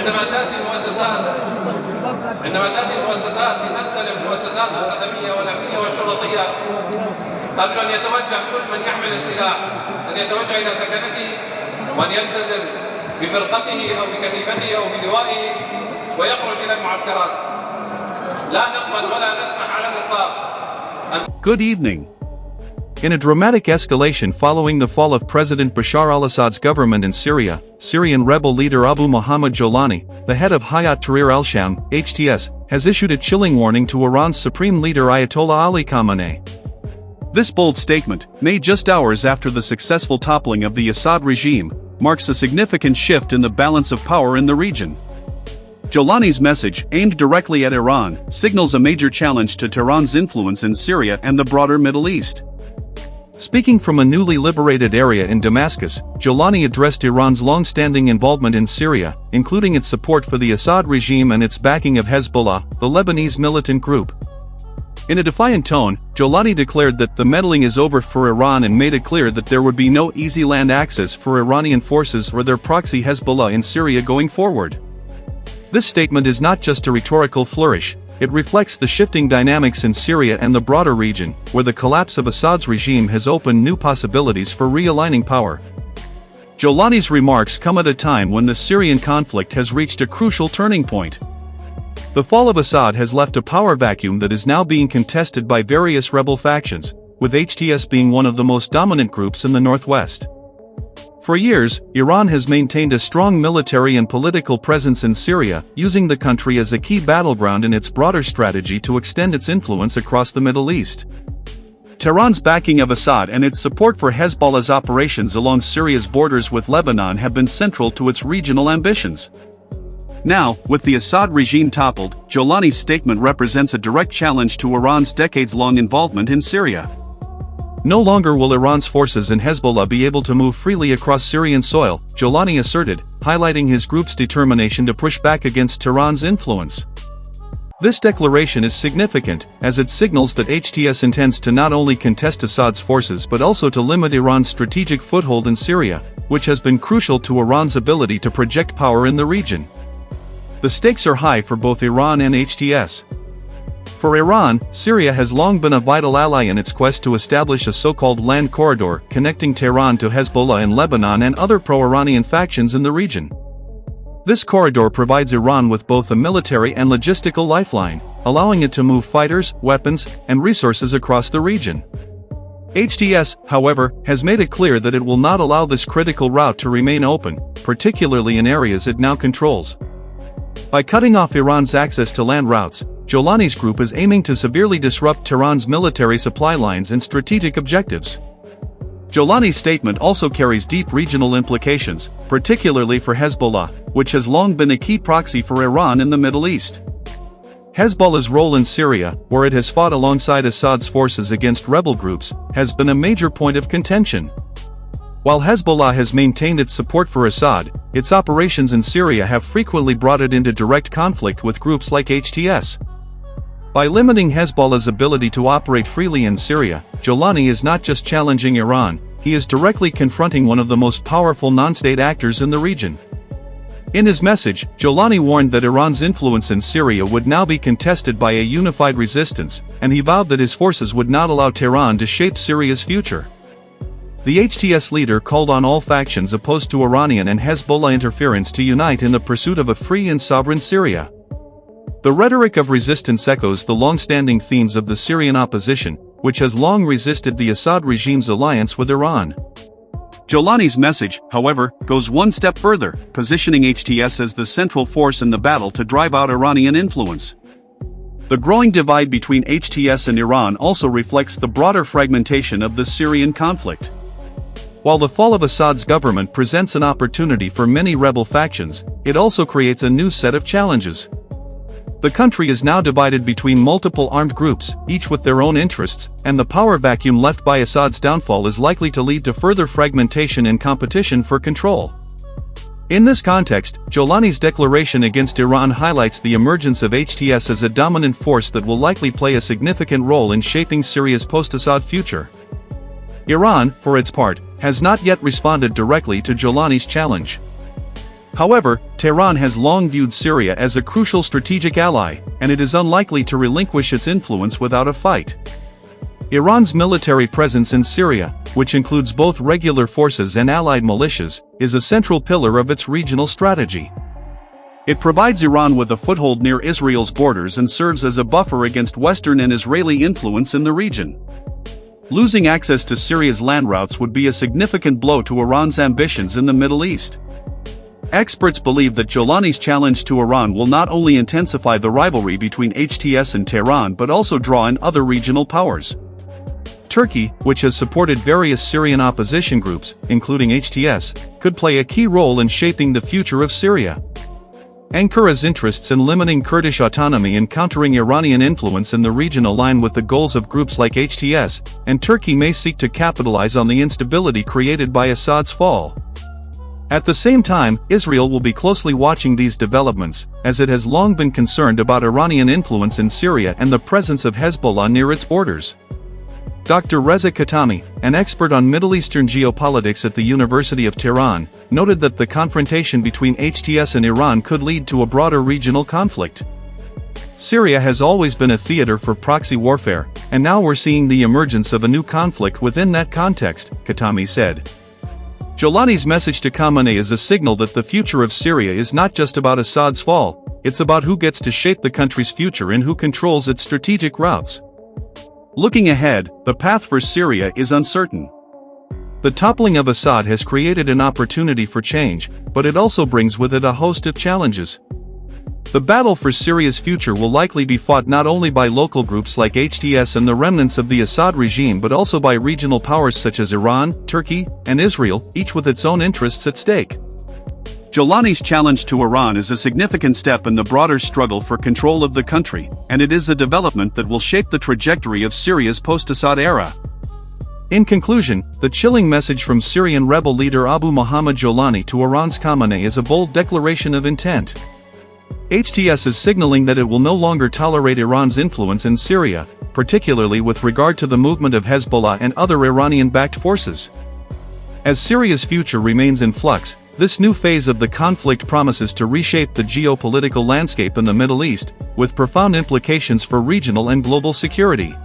عندما تأتي المؤسسات لتستلم المؤسسات الخدمية والأمنية والشرطية، قبل أن يتوجه كل من يحمل السلاح أن يتوجه إلى ثكنته وأن يلتزم بفرقته أو بكتيبته أو بلوائه ويخرج إلى المعسكرات. لا نقبل ولا نسمح على الإطلاق. Good evening. In a dramatic escalation following the fall of President Bashar al-Assad's government in Syria, Syrian rebel leader Abu Muhammad Jolani, the head of Hayat Tahrir al-Sham, HTS, has issued a chilling warning to Iran's supreme leader Ayatollah Ali Khamenei. This bold statement, made just hours after the successful toppling of the Assad regime, marks a significant shift in the balance of power in the region. Jolani's message, aimed directly at Iran, signals a major challenge to Tehran's influence in Syria and the broader Middle East. Speaking from a newly liberated area in Damascus, Jolani addressed Iran's long-standing involvement in Syria, including its support for the Assad regime and its backing of Hezbollah, the Lebanese militant group. In a defiant tone, Jolani declared that the meddling is over for Iran and made it clear that there would be no easy land access for Iranian forces or their proxy Hezbollah in Syria going forward. This statement is not just a rhetorical flourish. It reflects the shifting dynamics in Syria and the broader region, where the collapse of Assad's regime has opened new possibilities for realigning power. Jolani's remarks come at a time when the Syrian conflict has reached a crucial turning point. The fall of Assad has left a power vacuum that is now being contested by various rebel factions, with HTS being one of the most dominant groups in the northwest. For years, Iran has maintained a strong military and political presence in Syria, using the country as a key battleground in its broader strategy to extend its influence across the Middle East. Tehran's backing of Assad and its support for Hezbollah's operations along Syria's borders with Lebanon have been central to its regional ambitions. Now, with the Assad regime toppled, Jolani's statement represents a direct challenge to Iran's decades-long involvement in Syria. No longer will Iran's forces and Hezbollah be able to move freely across Syrian soil, Jolani asserted, highlighting his group's determination to push back against Tehran's influence. This declaration is significant, as it signals that HTS intends to not only contest Assad's forces but also to limit Iran's strategic foothold in Syria, which has been crucial to Iran's ability to project power in the region. The stakes are high for both Iran and HTS. For Iran, Syria has long been a vital ally in its quest to establish a so-called land corridor connecting Tehran to Hezbollah in Lebanon and other pro-Iranian factions in the region. This corridor provides Iran with both a military and logistical lifeline, allowing it to move fighters, weapons, and resources across the region. HTS, however, has made it clear that it will not allow this critical route to remain open, particularly in areas it now controls. By cutting off Iran's access to land routes, Jolani's group is aiming to severely disrupt Tehran's military supply lines and strategic objectives. Jolani's statement also carries deep regional implications, particularly for Hezbollah, which has long been a key proxy for Iran in the Middle East. Hezbollah's role in Syria, where it has fought alongside Assad's forces against rebel groups, has been a major point of contention. While Hezbollah has maintained its support for Assad, its operations in Syria have frequently brought it into direct conflict with groups like HTS. By limiting Hezbollah's ability to operate freely in Syria, Jolani is not just challenging Iran, he is directly confronting one of the most powerful non-state actors in the region. In his message, Jolani warned that Iran's influence in Syria would now be contested by a unified resistance, and he vowed that his forces would not allow Tehran to shape Syria's future. The HTS leader called on all factions opposed to Iranian and Hezbollah interference to unite in the pursuit of a free and sovereign Syria. The rhetoric of resistance echoes the long-standing themes of the Syrian opposition, which has long resisted the Assad regime's alliance with Iran. Jolani's message, however, goes one step further, positioning HTS as the central force in the battle to drive out Iranian influence. The growing divide between HTS and Iran also reflects the broader fragmentation of the Syrian conflict. While the fall of Assad's government presents an opportunity for many rebel factions, it also creates a new set of challenges. The country is now divided between multiple armed groups, each with their own interests, and the power vacuum left by Assad's downfall is likely to lead to further fragmentation and competition for control. In this context, Jolani's declaration against Iran highlights the emergence of HTS as a dominant force that will likely play a significant role in shaping Syria's post-Assad future. Iran, for its part, has not yet responded directly to Jolani's challenge. However, Tehran has long viewed Syria as a crucial strategic ally, and it is unlikely to relinquish its influence without a fight. Iran's military presence in Syria, which includes both regular forces and allied militias, is a central pillar of its regional strategy. It provides Iran with a foothold near Israel's borders and serves as a buffer against Western and Israeli influence in the region. Losing access to Syria's land routes would be a significant blow to Iran's ambitions in the Middle East. Experts believe that Jolani's challenge to Iran will not only intensify the rivalry between HTS and Tehran but also draw in other regional powers. Turkey, which has supported various Syrian opposition groups, including HTS, could play a key role in shaping the future of Syria. Ankara's interests in limiting Kurdish autonomy and countering Iranian influence in the region align with the goals of groups like HTS, and Turkey may seek to capitalize on the instability created by Assad's fall. At the same time, Israel will be closely watching these developments, as it has long been concerned about Iranian influence in Syria and the presence of Hezbollah near its borders. Dr. Reza Khatami, an expert on Middle Eastern geopolitics at the University of Tehran, noted that the confrontation between HTS and Iran could lead to a broader regional conflict. Syria has always been a theater for proxy warfare, and now we're seeing the emergence of a new conflict within that context, Khatami said. Jolani's message to Khamenei is a signal that the future of Syria is not just about Assad's fall, it's about who gets to shape the country's future and who controls its strategic routes. Looking ahead, the path for Syria is uncertain. The toppling of Assad has created an opportunity for change, but it also brings with it a host of challenges. The battle for Syria's future will likely be fought not only by local groups like HTS and the remnants of the Assad regime but also by regional powers such as Iran, Turkey, and Israel, each with its own interests at stake. Jolani's challenge to Iran is a significant step in the broader struggle for control of the country, and it is a development that will shape the trajectory of Syria's post-Assad era. In conclusion, the chilling message from Syrian rebel leader Abu Muhammad Jolani to Iran's Khamenei is a bold declaration of intent. HTS is signaling that it will no longer tolerate Iran's influence in Syria, particularly with regard to the movement of Hezbollah and other Iranian-backed forces. As Syria's future remains in flux, this new phase of the conflict promises to reshape the geopolitical landscape in the Middle East, with profound implications for regional and global security.